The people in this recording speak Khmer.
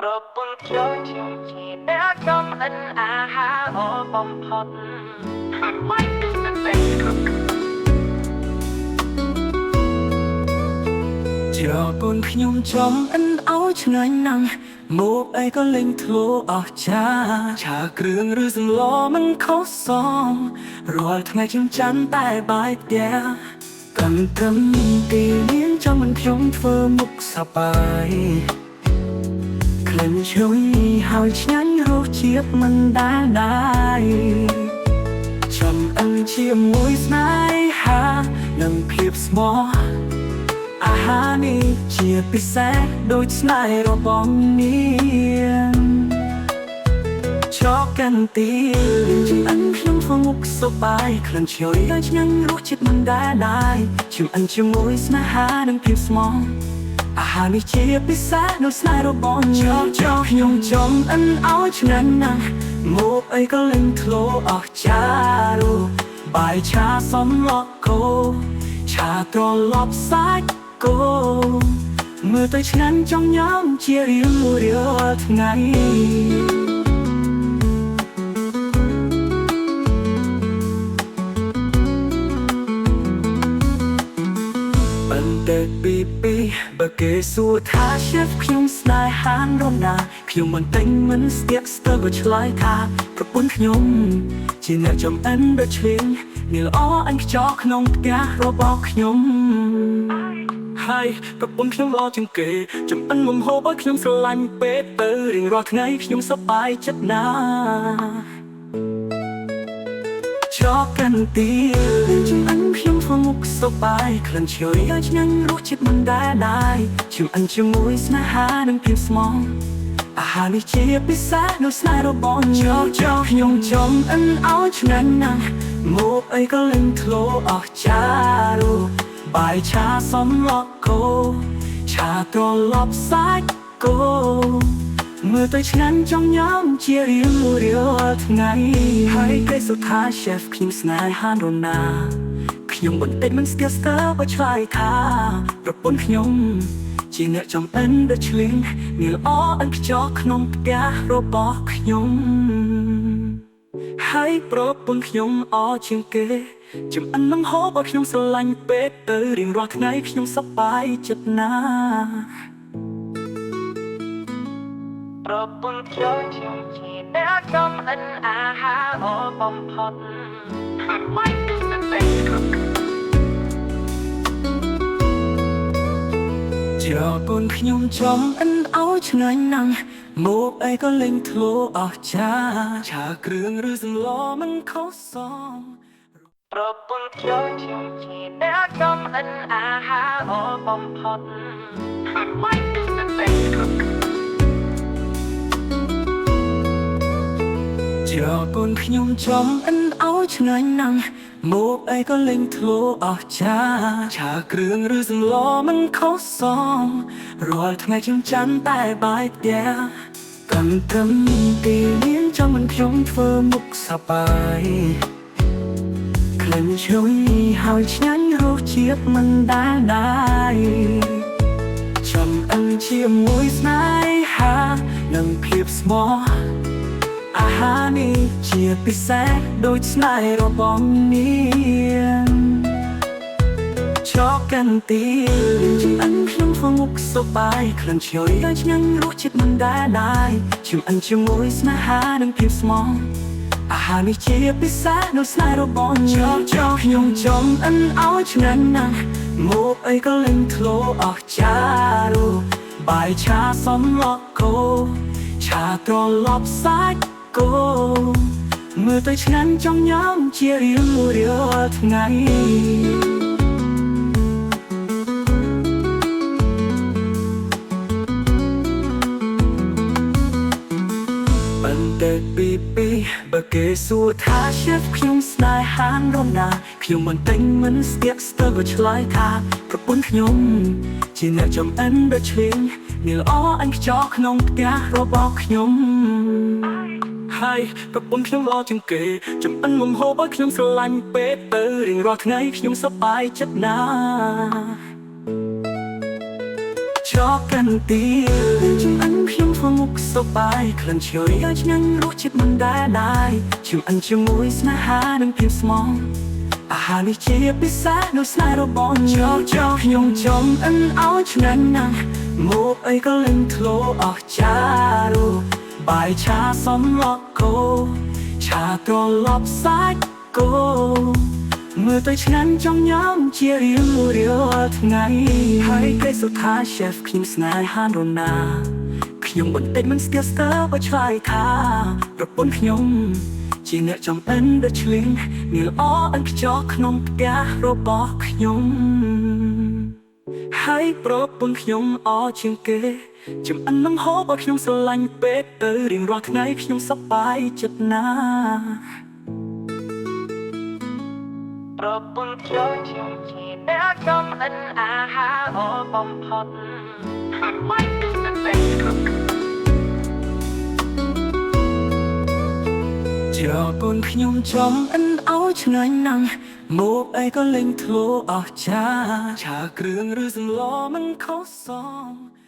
ប្រពន្ធចូលជាជាអ្នកកំអិនអាហារអបំផុតមិនទេជាពូនខ្ញុំចំអិនឲ្យឆ្ងាញ់ណាស់មកអីក៏លេងធ្លោអស់ចាឆាគ្រឿងឬសម្លមិនខុសសមរាល់ថ្ងៃខ្ញុំចាំតែបាយផ្ទះកំត្រឹមទីលានចាំមិនខ្ញុំធ្វើមុខសប្បាយក្លិនឈ្ងុយហើយឆ្ងាញ់រសជាតិមិនដែលដែរចំអិនជាមួយស្នេហានិងភាពស្មោះអាហារនេះជាពិសេសដូចស្នេហ៍របស់នាងចកកាន់ទីចំអិនខ្ញុំធ្វើមុខសប្បាយក្លិនឈ្ងុយហើយឆ្ងាញ់រសជាតិមិនដែលដែរចំអិនជាមួយស្នេហានិងភាពស្មោះអាហារនេះជាពិសេសដូចស្នេហ៍របស់ខ្ញុំចំអិនឲ្យឆ្ងាញ់ណាស់មកអីក៏លេងធ្លោអស់ចារូបាយឆាសំឡកគោឆាត្រឡប់សាច់គោមើលទៅឆ្ងាញ់ចង់ញ៉ាំជារៀងរាល់ថ្ងៃពីបើគេសួរថា chef ខ្ញុំស្នេហារំណាខ្ញុំមិនតែងមិនស្ទាក់ស្ទើរក៏ឆ្លើយថាប្រពន្ធខ្ញុំជាអ្នកចំអិនដ៏ឆ្លៀងនាងល្អអញខ្ចោក្នុងផ្ទះរបស់ខ្ញុំហើយប្រពន្ធខ្ញុំល្អជាងគេចំអិនមុំហូបឲ្យខ្ញុំស្រឡាញ់ពេកទៅរៀងរាល់ថ្ងៃខ្ញុំសប្បាយចិត្តណាស់ចកកាន់ទីចំអិនខ្ញុំធ្វើមុខសប្បាយក្លិនឈ្ងុយហើយឆ្ងាញ់រសជាតិមិនដែលដែរចំអិនជាមួយស្នេហានិងភាពស្មោះអាហារនេះជាពិសេសដូចស្នេហ៍របស់ខ្ញុំចំអិនឲ្យឆ្ងាញ់ណាស់មកអីក៏លេងធ្លោអស់ចារូបាយឆាសំឡកគោឆាត្រឡប់សាច់គោមើលទៅឆ្ងាញ់ចង់ញ៉ាំជារៀងរាល់ថ្ងៃហើយគេសុថា chef ខ្ញុំស្នេហារណាខ្ញុំបន្តិចមិនស្ទើរស្ទើរបើឆ្លើយថាប្រពន្ធខ្ញុំជាអ្នកចំអិនដ៏ឆ្លៀងនាងល្អអិនខ្ចោក្នុងផ្ទះរបស់ខ្ញុំហើយប្រពន្ធខ្ញុំអជាងគេចំអិននឹងហូបឲ្យខ្ញុំស្រឡាញ់ពេកទៅរៀងរាល់ថ្ងៃខ្ញុំសប្បាយចិត្តណាស់ប្រពន្ធចូលជាអ្នកកំអិនអាហារអបំផុតមិនទេជាពូនខ្ញុំចំអិនឲ្យឆ្ងាញ់ណាស់មកអីក៏លេងធ្លោអស់ចាឆាគ្រឿងឬសម្លមិនខុសសមប្រពន្ធចូលជាអ្នកកំអិនអាហារអបំផុតមិនទេជាពូនខ្ញុំចំអិនឲ្យឆ្ងាញ់ណាស់មកអីក៏លេងធ្លោអស់ចាឆាគ្រឿងឬសម្លមិនខុសសមរាល់ថ្ងៃខ្ញុំចាំតែបាយផ្ទះកំត្រឹមទីលានចាំមិនខ្ញុំធ្វើមុខសប្បាយក្លិនឈ្ងុយហើយឆ្ងាញ់រសជាតិមិនដែលដែរចំអិនជាមួយស្នេហានិងភាពស្មោះអាហារនេះជាពិសេសដូចស្នេហ៍របស់នាងចកកាន់ទីចំអិនខ្ញុំធ្វើមុខសប្បាយក្លិនឈ្ងុយហើយឆ្ងាញ់រសជាតិមិនដែលដែរចំអិនជាមួយស្នេហានិងភាពស្មោះអាហារនេះជាពិសេសដូចស្នេហ៍របស់ខ្ញុំចំអិនឲ្យឆ្ងាញ់ណាស់មកអីក៏លេងធ្លោអស់ចារូបាយឆាសំឡកគោឆាត្រឡប់សាច់គោមើលទៅឆ្ងាញ់ចង់ញ៉ាំជារៀងរាល់ថ្ងៃបន្តិចពីបើគេសួរថា chef ខ្ញុំស្នេហារំណាខ្ញុំមិនតែងមិនស្ទាក់ស្ទើរក៏ឆ្លើយថាប្រពន្ធខ្ញុំជាអ្នកចំអិនដ៏ឆ្លៀងនាងល្អអញខ្ចោក្នុងផ្ទះរបស់ខ្ញុំហើយប្រពន្ធខ្ញុំល្អជាងគេចំអិនមុំហូបឲ្យខ្ញុំស្រឡាញ់ពេកទៅរៀងរាល់ថ្ងៃខ្ញុំសប្បាយចិត្តណាស់ចកកាន់ទីចំអិនខ្ញុំធ្វើមុខ បាយក្លិនឈ្ងុយឆ្ងាញ់រសជាតិមិនដែលណាយជំអិនជាមួយស្នេហានិងភាពស្មងអាហារនេះជាពិសេសនៅស្នេហ៍របស់ខ្ញុំខ្ញុំចំអិនឲ្យឆ្ងាញ់ណាស់មកអីក៏លេងធ្លោអស់ចារូបាយឆាសំឡកគោឆាត្រឡប់សាច់គោមើលទៅឆ្ងាញ់ចង់ញ៉ាំជារៀងរាល់ថ្ងៃហើយគេសុថា chef ខ្ញុំស្នេហារណាខ្ញុំបន្តិចមិនស្ទើស្ទើបើឆ្លើយថាប្រពន្ធខ្ញុំជាអ្នកចំអិនដែលឆ្លៀងនាល្អអិនខ្ចោក្នុងផ្ទះរបស់ខ្ញុំហើយប្រពន្ធខ្ញុំអជាងគេចំអិននឹងហូបឲ្យខ្ញុំស្រឡាញ់ពេកទៅរៀងរាល់ថ្ងៃខ្ញុំសប្បាយចិត្តណាស់ប្រពន្ធខ្ញុំជាអ្នកចំអិនអាហារល្អបំផុតមិនទេប្រពន្ធខ្ញុំចំអិនឲ្យឆ្ងាញ់ណាស់មកអីក៏លេងធ្លោអស់ចាឆាគ្រឿងឬសម្លមិនខុសសម